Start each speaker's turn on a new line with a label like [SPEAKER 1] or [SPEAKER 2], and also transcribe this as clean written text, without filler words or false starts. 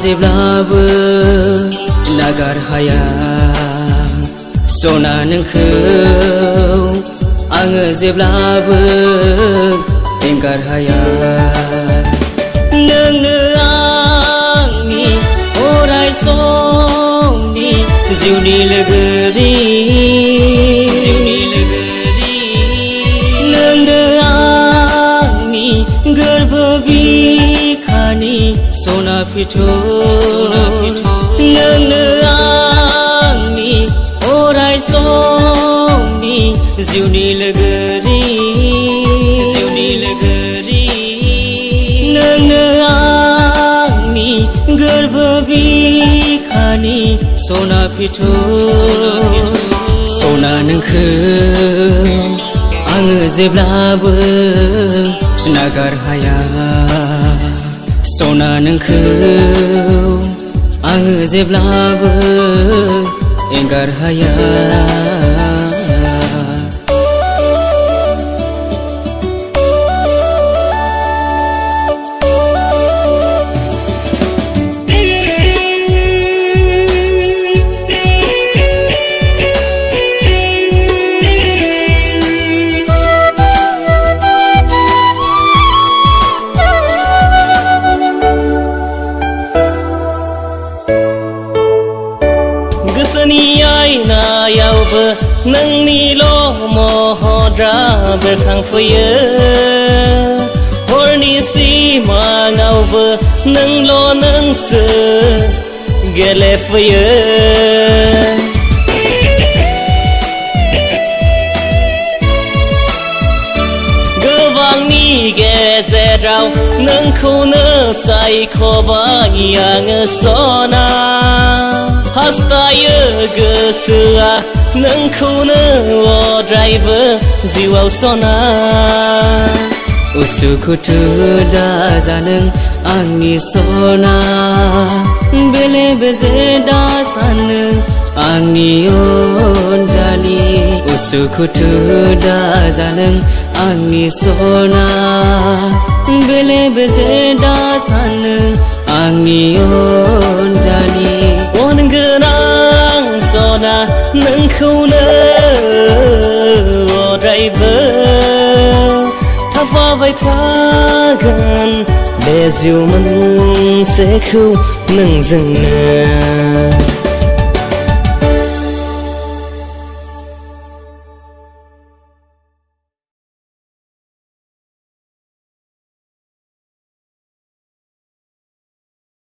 [SPEAKER 1] जेब्लाबो नागार हाया सना नोंखौ आङो जेब्लाबो एंगार हाया नोंनो आंनि अराय समनि जिउनि लोगोरि नोंनो आंनि गोरबो बिखानि सना फिथर नोंनो आंनि अराय समनि जिउनि लोगोरि नोंनो आंनि गोरबो बिखानि सना फिथर सना नोंखौ आङो जेब्लाबो नागार हाया सना नोंखौ आङो जेब्लाबो एंगार हाया नोंनिल' महरा बेरखांफैयो हरनि सिमाङावबो नोंल' नोंसो गेलेफैयो गोबांनि गेजेराव नोंखौनो सायख'बाय आङो सना हास्थायो गोसोआ नोंखौनो अरायबो जिउआव सना उसुखुथु दाजा नों आंनि सना बेले बेजे दा सानो आंनि अनजालि उसुखुथु दाजा नों आंनि सना बेले बेजे दा सानो आंनि अनजालि अनगोनां सना नोंखौनो अरायबो थाफाबाय थागोन बे जिउ मोनसेखौ नोंजोंनो